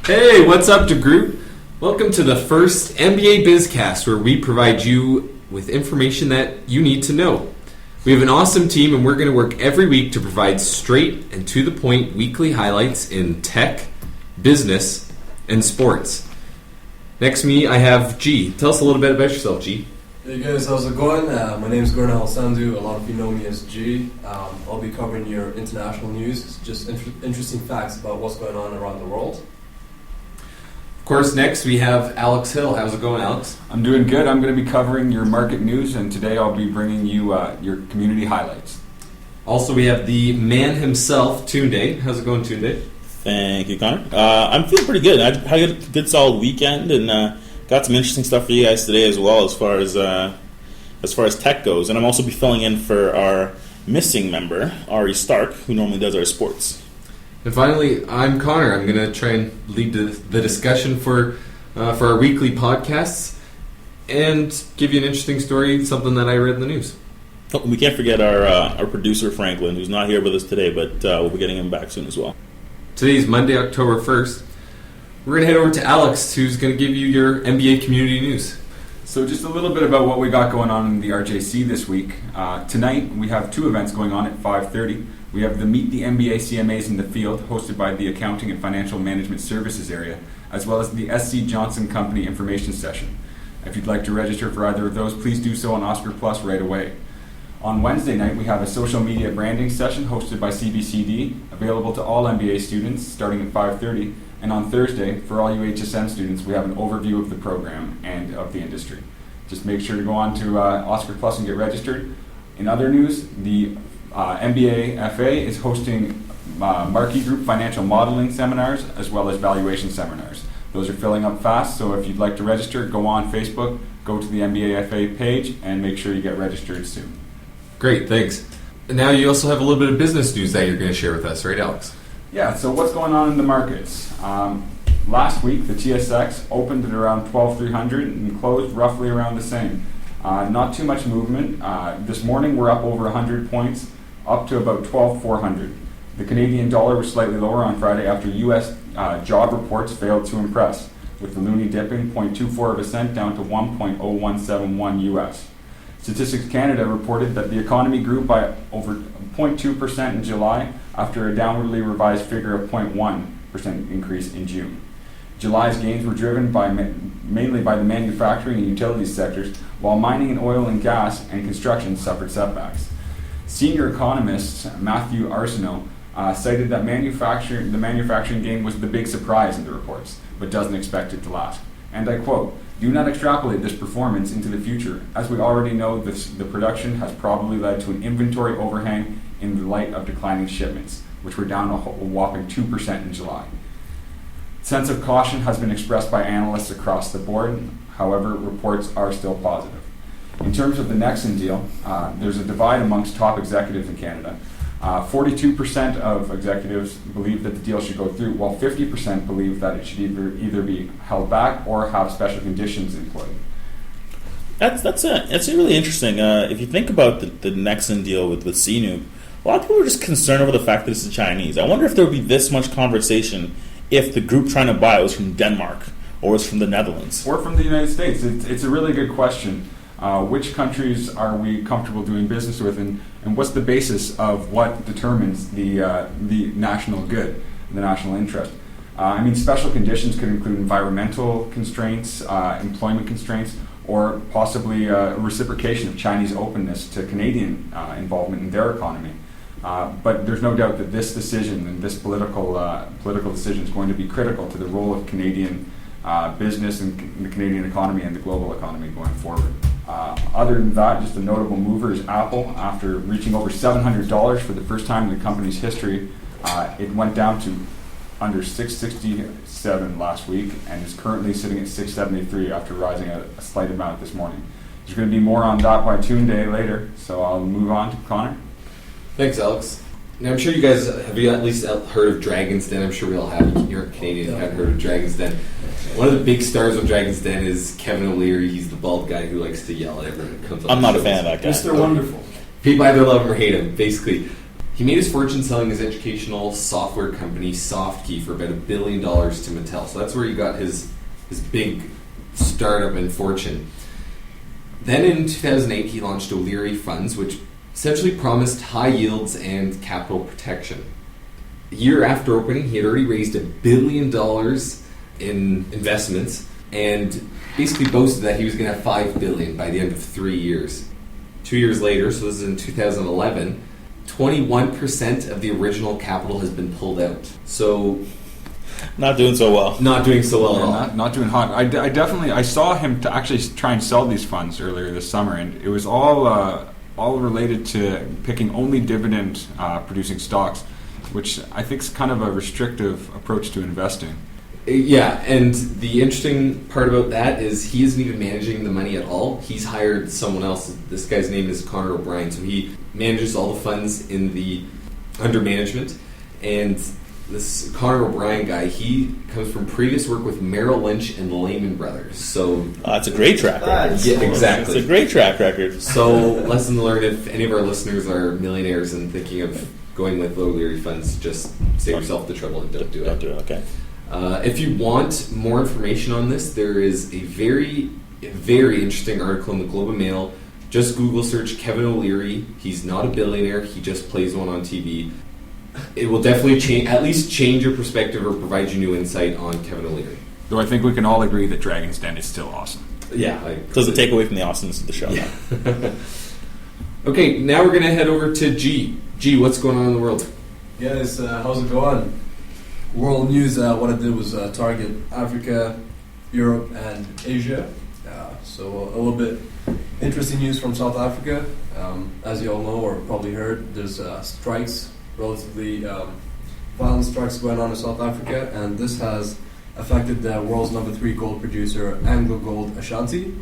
Hey, what's up, DeGroote? Welcome to the first NBA BizCast, where we provide you with information that you need to know. We have an awesome team, and we're going to work every week to provide straight and to-the-point weekly highlights in tech, business, and sports. Next to me, I have G. Tell us a little bit about yourself, G. Hey guys, how's it going? My name is Gordon Alessandu. A lot of you know me as G. I'll be covering your international news, just interesting facts about what's going on around the world. Of course, next we have Alex Hill. How's it going, Alex? I'm doing good. I'm going to be covering your market news, and today I'll be bringing you your community highlights. Also, we have the man himself, Tunde. How's it going, Tunde? Thank you, Connor. I'm feeling pretty good. I had a good solid weekend and got some interesting stuff for you guys today as well as far as tech goes. And I'm also be filling in for our missing member, Ari Stark, who normally does our sports. And finally, I'm Connor. I'm going to try and lead the discussion for our weekly podcasts and give you an interesting story, something that I read in the news. Oh, we can't forget our producer, Franklin, who's not here with us today, but we'll be getting him back soon as well. Today's Monday, October 1st. We're going to head over to Alex, who's going to give you your NBA community news. So just a little bit about what we got going on in the RJC this week. Tonight, we have two events going on at 5:30. We have the Meet the NBA CMAs in the Field, hosted by the Accounting and Financial Management Services area, as well as the SC Johnson Company Information Session. If you'd like to register for either of those, please do so on Oscar Plus right away. On Wednesday night, we have a social media branding session hosted by CBCD, available to all MBA students starting at 5:30. And on Thursday, for all you HSM students, we have an overview of the program and of the industry. Just make sure to go on to Oscar Plus and get registered. In other news, the MBA FA is hosting Marquee Group financial modeling seminars as well as valuation seminars. Those are filling up fast, so if you'd like to register, go on Facebook, go to the MBA FA page, and make sure you get registered soon. Great, thanks. And now you also have a little bit of business news that you're going to share with us, right, Alex? Yeah, so what's going on in the markets? Last week, the TSX opened at around 12,300 and closed roughly around the same. Not too much movement. This morning, we're up over 100 points, up to about 12,400. The Canadian dollar was slightly lower on Friday after U.S. Job reports failed to impress, with the loonie dipping 0.24 of a cent down to 1.0171 U.S. Statistics Canada reported that the economy grew by over 0.2% in July after a downwardly revised figure of 0.1% increase in June. July's gains were driven mainly by the manufacturing and utilities sectors, while mining and oil and gas and construction suffered setbacks. Senior economist Matthew Arsenault cited that the manufacturing gain was the big surprise in the reports, but doesn't expect it to last. And I quote, "Do not extrapolate this performance into the future, as we already know the production has probably led to an inventory overhang in the light of declining shipments, which were down a whopping 2% in July." Sense of caution has been expressed by analysts across the board. However, reports are still positive. In terms of the Nexen deal, there's a divide amongst top executives in Canada. 42% of executives believe that the deal should go through, while 50% believe that it should either be held back or have special conditions employed. That's really interesting. If you think about the Nexen deal with CNU, a lot of people are just concerned over the fact that it's the Chinese. I wonder if there would be this much conversation if the group trying to buy it was from Denmark or was from the Netherlands. Or from the United States. It's a really good question. Which countries are we comfortable doing business with, and what's the basis of what determines the national good, the national interest? Special conditions could include environmental constraints, employment constraints, or possibly reciprocation of Chinese openness to Canadian involvement in their economy. But there's no doubt that this decision and this political decision is going to be critical to the role of Canadian business and the Canadian economy and the global economy going forward. Other than that, just a notable mover is Apple. After reaching over $700 for the first time in the company's history, it went down to under $667 last week and is currently sitting at $673 after rising a slight amount this morning. There's going to be more on that by Tunde later, so I'll move on to Connor. Thanks, Alex. Now, I'm sure you guys have at least heard of Dragon's Den. I'm sure we all have. You're Canadian, have heard of Dragon's Den. One of the big stars of Dragon's Den is Kevin O'Leary. He's the bald guy who likes to yell at everyone who comes on. I'm not a fan of that guy. Mr. Wonderful. People either love him or hate him. Basically, He made his fortune selling his educational software company, SoftKey, for about $1 billion to Mattel. So that's where he got his big startup and fortune. Then in 2008, he launched O'Leary Funds, which essentially promised high yields and capital protection. A year after opening, he had already raised $1 billion in investments and basically boasted that he was going to have $5 billion by the end of 3 years. 2 years later, so this is in 2011, 21% of the original capital has been pulled out. So Not doing so well. not doing so well at all. Not doing hot. I definitely I saw him to actually try and sell these funds earlier this summer, and it was all related to picking only dividend producing stocks, which I think is kind of a restrictive approach to investing. Yeah, and the interesting part about that is he isn't even managing the money at all. He's hired someone else. This guy's name is Connor O'Brien, so he manages all the funds under management. And this Connor O'Brien guy, he comes from previous work with Merrill Lynch and Lehman Brothers. So It's a great track record. yeah, exactly. It's a great track record. So lesson learned: if any of our listeners are millionaires and thinking of going with O'Leary Funds, just save yourself the trouble and don't do it. Don't do it, okay. If you want more information on this, there is a very, very interesting article in the Globe and Mail. Just Google search Kevin O'Leary. He's not a billionaire. He just plays one on TV. It will definitely change your perspective or provide you new insight on Kevin O'Leary. Though I think we can all agree that Dragon's Den is still awesome. Yeah. Doesn't take away from the awesomeness of the show. Yeah. Okay, now we're going to head over to G. G, what's going on in the world? Guys, how's it going? World news, what I did was target Africa, Europe, and Asia. So a little bit interesting news from South Africa. As you all know or probably heard, there's strikes, relatively violent strikes going on in South Africa, and this has affected the world's number 3 gold producer, Anglo Gold Ashanti.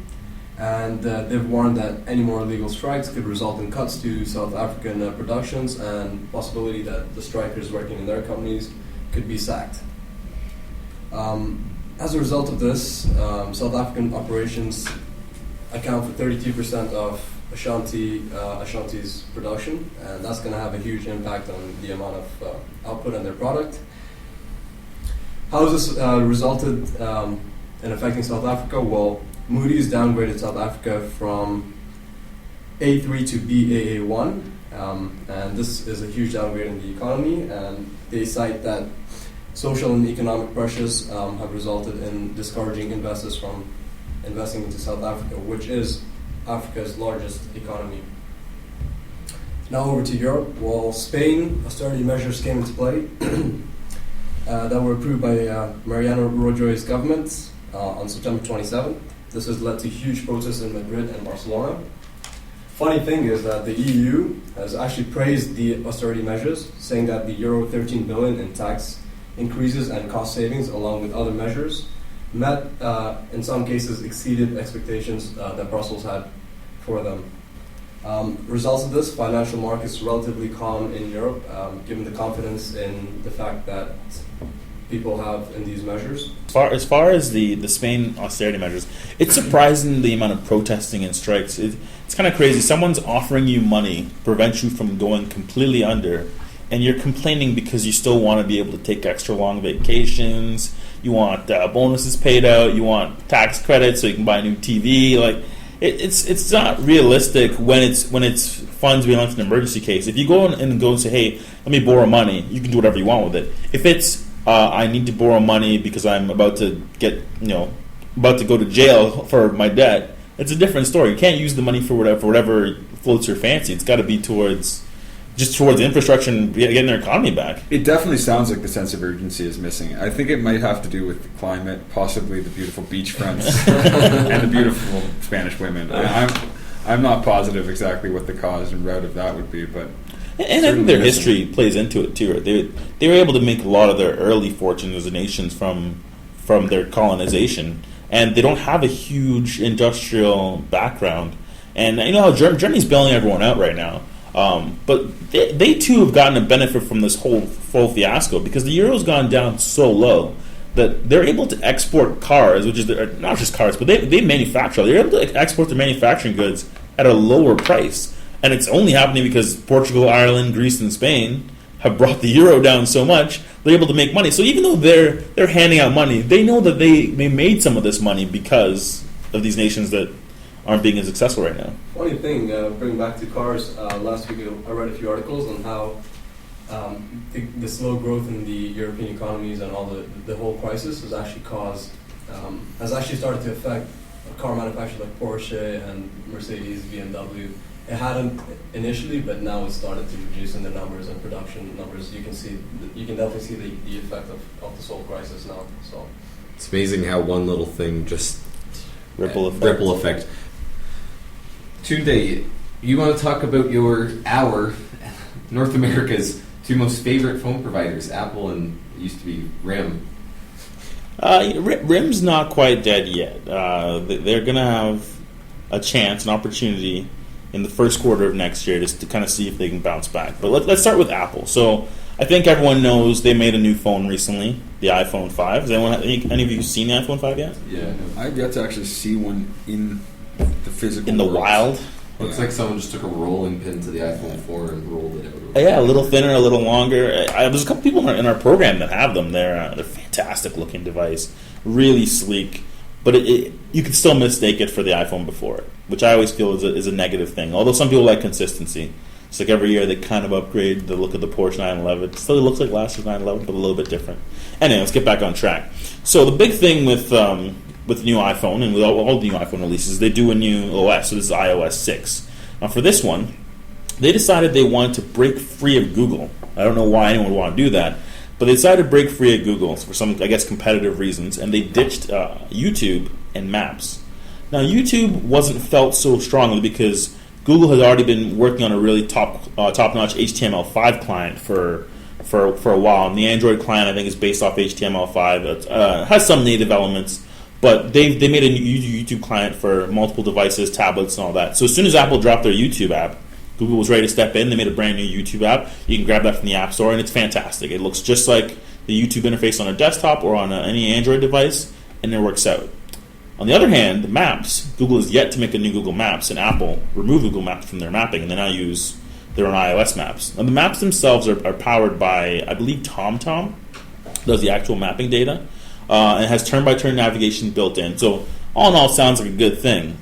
And they've warned that any more illegal strikes could result in cuts to South African productions and possibility that the strikers working in their companies could be sacked. As a result of this, South African operations account for 32% of Ashanti's production, and that's going to have a huge impact on the amount of output and their product. How has this resulted in affecting South Africa? Well, Moody's downgraded South Africa from A3 to Baa1, and this is a huge downgrade in the economy, and they cite that social and economic pressures have resulted in discouraging investors from investing into South Africa, which is Africa's largest economy. Now over to Europe. Well, Spain, austerity measures came into play that were approved by Mariano Rajoy's government on September 27th. This has led to huge protests in Madrid and Barcelona. Funny thing is that the EU has actually praised the austerity measures, saying that the euro 13 billion in tax increases and cost savings, along with other measures, met, in some cases, exceeded expectations that Brussels had for them. Results of this, financial markets relatively calm in Europe, given the confidence in the fact that people have in these measures. As far as the Spain austerity measures, it's surprising the amount of protesting and strikes. It's kind of crazy. Someone's offering you money, prevents you from going completely under, and you're complaining because you still want to be able to take extra long vacations, you want bonuses paid out, you want tax credits so you can buy a new TV. Like it's not realistic when it's funds being lent in an emergency case. If you go and say, hey, let me borrow money, you can do whatever you want with it. If it's I need to borrow money because I'm about to about to go to jail for my debt, it's a different story. You can't use the money for whatever floats your fancy. It's got to be towards infrastructure and getting their economy back. It definitely sounds like the sense of urgency is missing. I think it might have to do with the climate, possibly the beautiful beachfronts and the beautiful Spanish women. I'm not positive exactly what the cause and root of that would be, but and I think their history plays into it too. Right? They were able to make a lot of their early fortunes as a nation from their colonization, and they don't have a huge industrial background. And you know how Germany's bailing everyone out right now. But they too have gotten a benefit from this whole fiasco because the euro's gone down so low that they're able to export cars, which is not just cars, but they manufacture. They're able to export their manufacturing goods at a lower price, And it's only happening because Portugal, Ireland, Greece, and Spain have brought the euro down so much, they're able to make money. So even though they're handing out money, they know that they made some of this money because of these nations that aren't being as successful right now. Funny thing, bring back to cars. Last week I read a few articles on how the slow growth in the European economies and all the whole crisis has actually started to affect car manufacturers like Porsche and Mercedes, BMW. It hadn't initially, but now it's started to reduce in the numbers and production numbers. You can definitely see the effect of this whole crisis now. So It's amazing how one little thing just Ripple effect. Tunde, you want to talk about our North America's two most favorite phone providers, Apple and it used to be RIM. RIM's not quite dead yet. They're going to have a chance, an opportunity in the first quarter of next year just to kind of see if they can bounce back. But let's start with Apple. So I think everyone knows they made a new phone recently, the iPhone 5. Has any of you seen the iPhone 5 yet? Yeah. I've yet to actually see one in the physical In the world. wild? Looks like someone just took a rolling pin to the iPhone 4 and rolled it out. Yeah, a little thinner, a little longer. There's a couple people in our program that have them. They're fantastic looking device, really sleek. But you can still mistake it for the iPhone before it, which I always feel is a negative thing. Although some people like consistency. It's like every year they kind of upgrade the look of the Porsche 911. It still looks like last year's 911, but a little bit different. Anyway, let's get back on track. So the big thing with new iPhone and with all the new iPhone releases, they do a new OS. So this is iOS 6. Now for this one, they decided they wanted to break free of Google. I don't know why anyone would want to do that, but they decided to break free of Google for some, I guess, competitive reasons, and they ditched YouTube and Maps. Now YouTube wasn't felt so strongly because Google has already been working on a really top-notch HTML5 client for a while, and the Android client I think is based off HTML5. It has some native elements, but they made a new YouTube client for multiple devices, tablets, and all that. So as soon as Apple dropped their YouTube app, Google was ready to step in. They made a brand new YouTube app. You can grab that from the App Store, and it's fantastic. It looks just like the YouTube interface on a desktop or on any Android device, and it works out. On the other hand, the Maps, Google is yet to make a new Google Maps, and Apple removed Google Maps from their mapping, and they now use their own iOS maps. Now, the maps themselves are powered by, I believe, TomTom, does the actual mapping data, and has turn-by-turn navigation built in. So, all in all, it sounds like a good thing,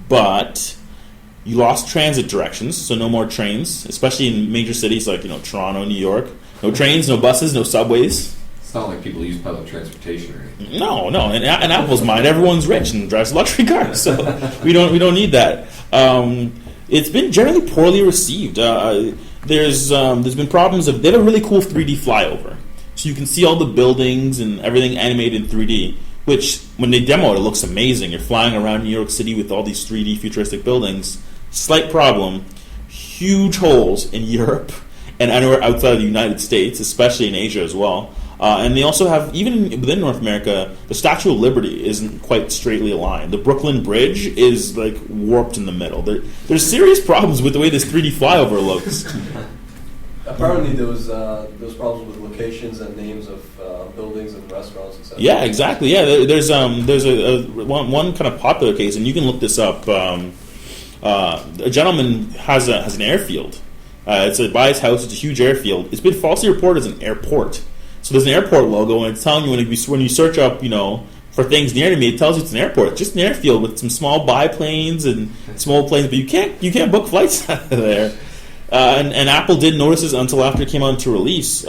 but you lost transit directions, so no more trains, especially in major cities like Toronto, New York. No trains, no buses, no subways. It's not like people use public transportation or anything. No. In Apple's mind, everyone's rich and drives luxury cars, so we don't need that. It's been generally poorly received. There's been problems they have a really cool 3D flyover, so you can see all the buildings and everything animated in 3D. Which, when they demo it, it looks amazing. You're flying around New York City with all these 3D futuristic buildings. Slight problem: huge holes in Europe and anywhere outside of the United States, especially in Asia as well. And they also have, even within North America, the Statue of Liberty isn't quite straightly aligned. The Brooklyn Bridge is like warped in the middle. There's serious problems with the way this 3D flyover looks. apparently there was problems with locations and names of buildings and restaurants, etc. Yeah, exactly. Yeah, there's one kind of popular case, and you can look this up. A gentleman has an airfield. It's by his house. It's a huge airfield. It's been falsely reported as an airport. So there's an airport logo, and it's telling you when you search up, for things near to me, it tells you it's an airport. It's just an airfield with some small biplanes and small planes, but you can't book flights out of there. And Apple didn't notice this until after it came out into release.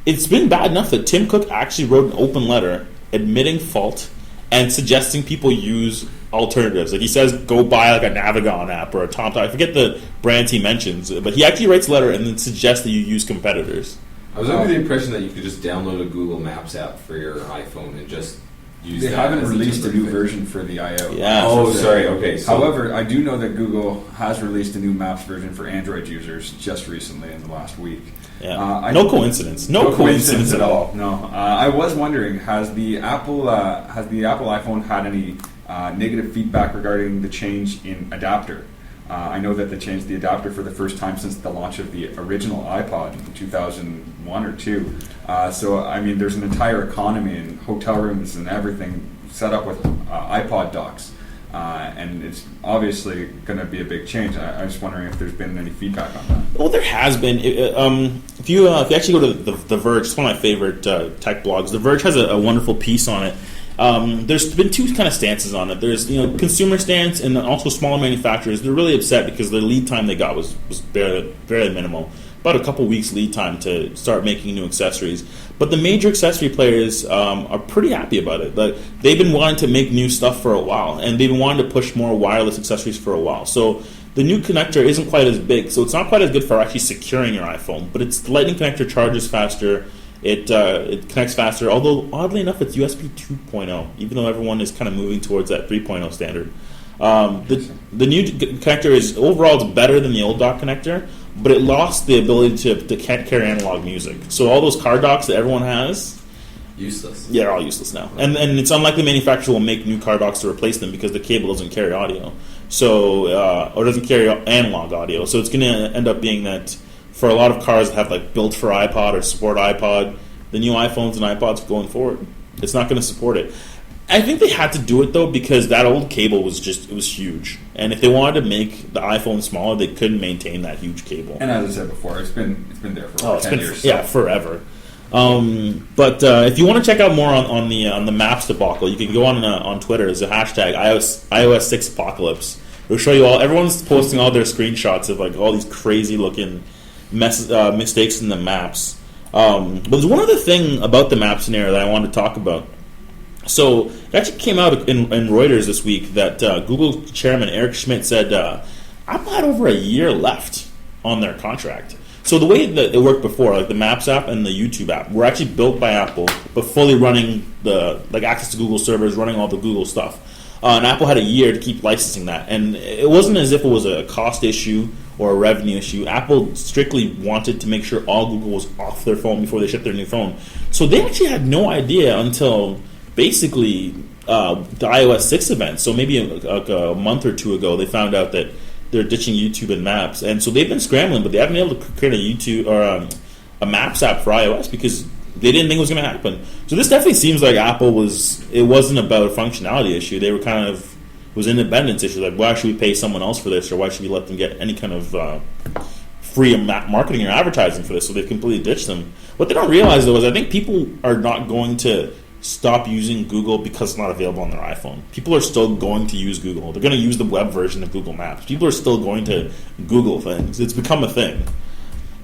It's been bad enough that Tim Cook actually wrote an open letter admitting fault and suggesting people use alternatives. Like he says, go buy like a Navigon app or a TomTom. I forget the brands he mentions, but he actually writes a letter and then suggests that you use competitors. I was under the impression that you could just download a Google Maps app for your iPhone and just use They that. haven't as a released a new template. version for the iOS. Yeah. Oh, sorry. Okay. So However, I do know that Google has released a new Maps version for Android users just recently in the last week. Yeah. No coincidence. No coincidence at all. No. I was wondering, has the Apple iPhone had any negative feedback regarding the change in adapter? I know that they changed the adapter for the first time since the launch of the original iPod in 2001 or 2. So, I mean, there's an entire economy and hotel rooms and everything set up with iPod docks. and it's obviously going to be a big change. I'm just wondering if there's been any feedback on that. Well, there has been. If you actually go to the Verge, it's one of my favorite tech blogs. The Verge has a wonderful piece on it. There's been two kind of stances on it. There's consumer stance and also smaller manufacturers. They're really upset because the lead time they got was very minimal. About a couple weeks lead time to start making new accessories. But the major accessory players are pretty happy about it. Like, they've been wanting to make new stuff for a while, and they've been wanting to push more wireless accessories for a while. So the new connector isn't quite as big, so it's not quite as good for actually securing your iPhone. But it's the Lightning connector charges faster. It connects faster, although oddly enough, it's USB 2.0, even though everyone is kind of moving towards that 3.0 standard. The new connector is overall it's better than the old dock connector, but it lost the ability to carry analog music. So all those car docks that everyone has, Useless. yeah, they're all useless now. And it's unlikely the manufacturer will make new car docks to replace them because the cable doesn't carry audio, or doesn't carry analog audio. So it's going to end up being that for a lot of cars that have like built for iPod or support iPod, the new iPhones and iPods going forward, it's not going to support it. I think they had to do it though because that old cable was huge, and if they wanted to make the iPhone smaller, they couldn't maintain that huge cable. And as I said before, it's been there for 10 years. Yeah, forever. But if you want to check out more on the Maps debacle, you can go on Twitter. There's a hashtag iOS 6 Apocalypse. It'll show you all. Everyone's posting all their screenshots of like all these crazy looking mistakes in the maps. But there's one other thing about the map scenario that I wanted to talk about. So it actually came out in Reuters this week that Google chairman Eric Schmidt said Apple had over a year left on their contract. So the way that it worked before, like the Maps app and the YouTube app, were actually built by Apple, but fully running access to Google servers, running all the Google stuff. And Apple had a year to keep licensing that. And it wasn't as if it was a cost issue or a revenue issue. Apple strictly wanted to make sure all Google was off their phone before they shipped their new phone. So they actually had no idea until basically the iOS 6 event. So maybe a month or two ago, they found out that they're ditching YouTube and Maps. And so they've been scrambling, but they haven't been able to create a YouTube or a Maps app for iOS because they didn't think it was going to happen. So this definitely seems like Apple it wasn't about a functionality issue. They were it was an independence issue. Like, why should we pay someone else for this, or why should we let them get any kind of free marketing or advertising for this? So they've completely ditched them. What they don't realize, though, is I think people are not going to stop using Google because it's not available on their iPhone. People are still going to use Google. They're going to use the web version of Google Maps. People are still going to Google things. It's become a thing.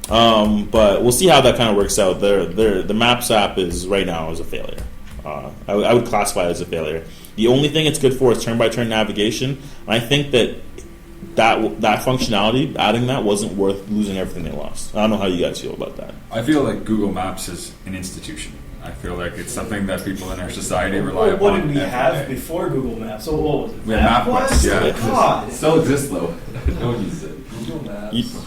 But we'll see how that kind of works out. The Maps app is right now is a failure. I would classify it as a failure. The only thing it's good for is turn-by-turn navigation. And I think that functionality, adding that, wasn't worth losing everything they lost. I don't know how you guys feel about that. I feel like Google Maps is an institution. I feel like it's something that people in our society rely upon. What did we have before Google Maps? So what was it? We had MapQuest. Yeah. God. It still exists though. No one uses it. Google Maps.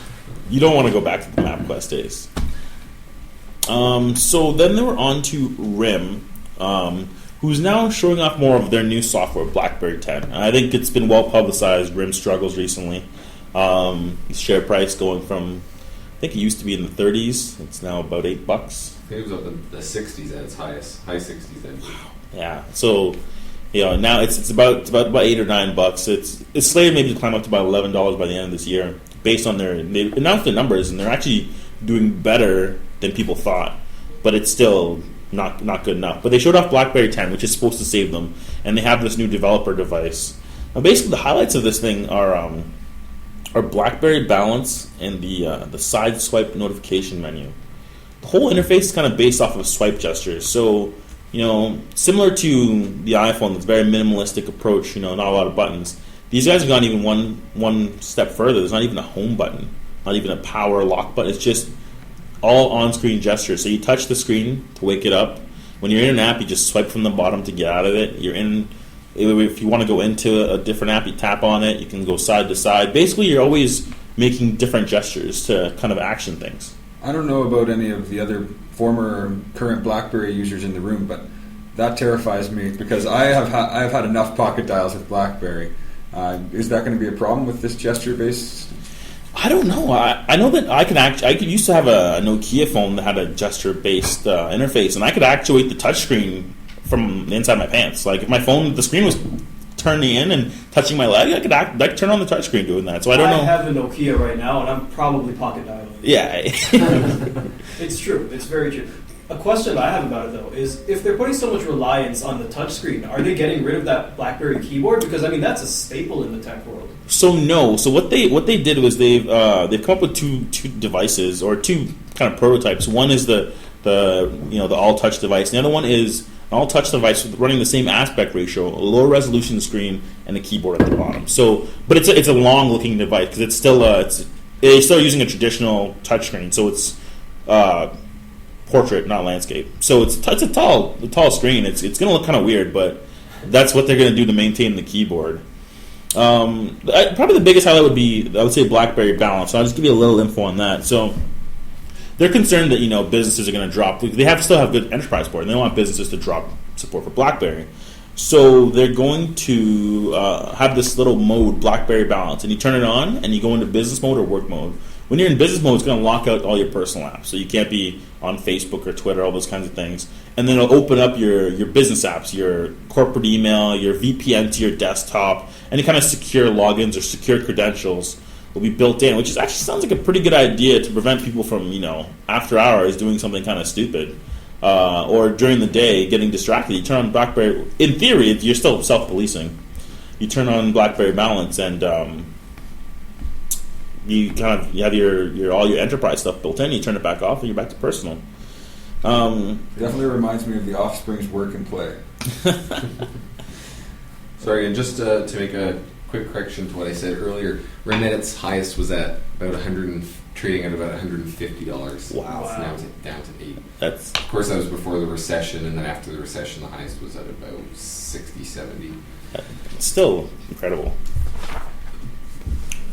You don't want to go back to the MapQuest days. So then they were on to RIM, who's now showing off more of their new software, BlackBerry 10. I think it's been well publicized. RIM struggles recently. Share price going from, I think it used to be in the 30s. It's now about $8. I think it was up in the 60s at its highest, high 60s then. Yeah. So, now it's about $8 or $9. It's slated maybe to climb up to about $11 by the end of this year, based on they announced the numbers, and they're actually doing better than people thought, but it's still not good enough. But they showed off BlackBerry 10, which is supposed to save them, and they have this new developer device. Now, basically, the highlights of this thing are BlackBerry Balance and the side swipe notification menu. The whole interface is kind of based off of swipe gestures. So, similar to the iPhone, that's a very minimalistic approach, not a lot of buttons. These guys have gone even one step further. There's not even a home button, not even a power lock button. It's just all on-screen gestures. So you touch the screen to wake it up. When you're in an app, you just swipe from the bottom to get out of it. If you want to go into a different app, you tap on it. You can go side to side. Basically, you're always making different gestures to kind of action things. I don't know about any of the other former or current BlackBerry users in the room, but that terrifies me because I've had enough pocket dials with BlackBerry. Is that going to be a problem with this gesture-based? I don't know. I know that I used to have a Nokia phone that had a gesture-based interface, and I could actuate the touchscreen from the inside my pants. Like if my phone, the screen was turning in and touching my leg, I could turn on the touchscreen doing that. So I don't know. I have a Nokia right now, and I'm probably pocket dialing. Yeah. It's true. It's very true. A question I have about it, though, is if they're putting so much reliance on the touchscreen, are they getting rid of that BlackBerry keyboard? Because, I mean, that's a staple in the tech world. So no. So what they did was they've come up with two devices, or two kind of prototypes. One is the all touch device. The other one is an all touch device running the same aspect ratio, a low resolution screen, and a keyboard at the bottom. So, but it's a long looking device because it's still they're still using a traditional touchscreen. So it's portrait, not landscape. So it's a tall screen. It's going to look kind of weird, but that's what they're going to do to maintain the keyboard. Probably the biggest highlight would be, I would say, BlackBerry Balance. So I'll just give you a little info on that. So they're concerned that businesses are going to drop. They still have good enterprise support, and they don't want businesses to drop support for BlackBerry. So they're going to have this little mode, BlackBerry Balance, and you turn it on, and you go into business mode or work mode. When you're in business mode, it's going to lock out all your personal apps, so you can't be on Facebook or Twitter, all those kinds of things. And then it'll open up your business apps, your corporate email, your VPN to your desktop, any kind of secure logins or secure credentials will be built in, which actually sounds like a pretty good idea to prevent people from, after hours doing something kind of stupid. Or during the day getting distracted. You turn on BlackBerry. In theory, you're still self-policing. You turn on BlackBerry Balance, and you have your all your enterprise stuff built in. You turn it back off, and you're back to personal. It definitely reminds me of the Offspring's Work and Play. Sorry, and just to make a quick correction to what I said earlier, Reddit's highest was at about trading at about $150. Wow. It's now down to $8. That's, of course, that was before the recession, and then after the recession, the highest was at about 60, 70. still incredible.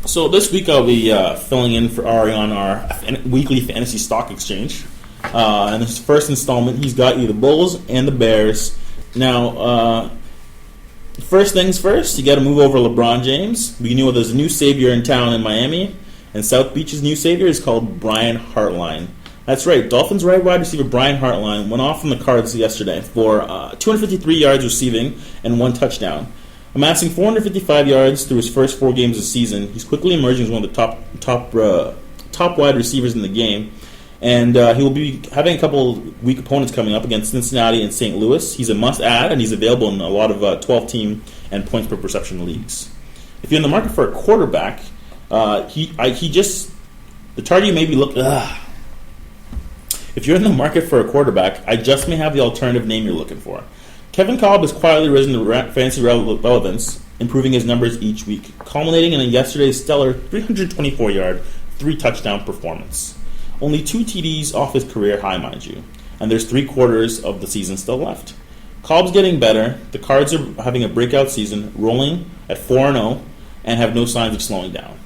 So this week I'll be filling in for Ari on our weekly fantasy stock exchange. And this first installment, he's got you the Bulls and the Bears. Now, first things first, you got to move over LeBron James. We know there's a new savior in town in Miami, and South Beach's new savior is called Brian Hartline. That's right, Dolphins wide receiver Brian Hartline went off from the Cards yesterday for 253 yards receiving and 1 touchdown. Amassing 455 yards through his first 4 games of the season, he's quickly emerging as one of the top wide receivers in the game. And he will be having a couple weak opponents coming up against Cincinnati and St. Louis. He's a must-add, and he's available in a lot of 12-team and points-per-perception leagues. If you're in the market for a quarterback, the target you may be looking... If you're in the market for a quarterback, I just may have the alternative name you're looking for. Kevin Kolb has quietly risen to fantasy relevance, improving his numbers each week, culminating in yesterday's stellar 324-yard, 3-touchdown performance. Only 2 TDs off his career high, mind you, and there's 3 quarters of the season still left. Kolb's getting better. The Cards are having a breakout season, rolling at 4-0, and have no signs of slowing down.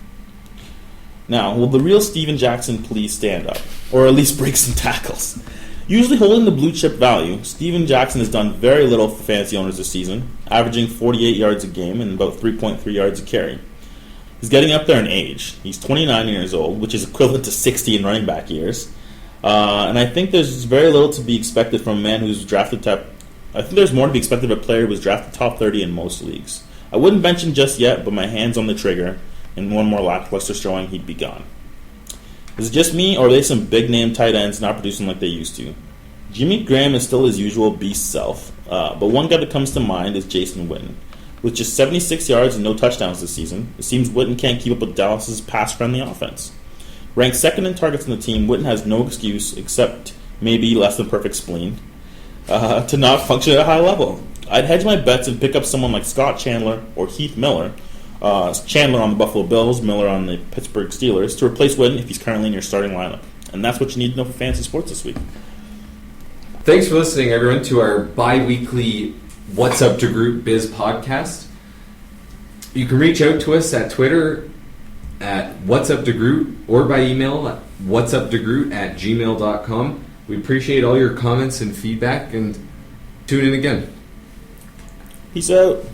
Now, will the real Steven Jackson please stand up, or at least break some tackles? Usually holding the blue chip value, Steven Jackson has done very little for fantasy owners this season, averaging 48 yards a game and about 3.3 yards a carry. He's getting up there in age. He's 29 years old, which is equivalent to 60 in running back years. And I think there's very little to be expected from a man who's drafted top. I think there's more to be expected of a player who was drafted top 30 in most leagues. I wouldn't bench him just yet, but my hand's on the trigger. And one more lackluster showing, he'd be gone. Is it just me, or are they some big-name tight ends not producing like they used to? Jimmy Graham is still his usual beast self, but one guy that comes to mind is Jason Witten. With just 76 yards and no touchdowns this season, it seems Witten can't keep up with Dallas' pass-friendly offense. Ranked second in targets on the team, Witten has no excuse, except maybe less than perfect spleen, to not function at a high level. I'd hedge my bets and pick up someone like Scott Chandler or Heath Miller, Chandler on the Buffalo Bills, Miller on the Pittsburgh Steelers, to replace Witten if he's currently in your starting lineup. And that's what you need to know for fantasy sports this week. Thanks for listening, everyone, to our bi-weekly What's Up DeGroote Biz podcast. You can reach out to us at Twitter at What's Up DeGroote or by email at whatsupdegroot@gmail.com. We appreciate all your comments and feedback, and tune in again. Peace out.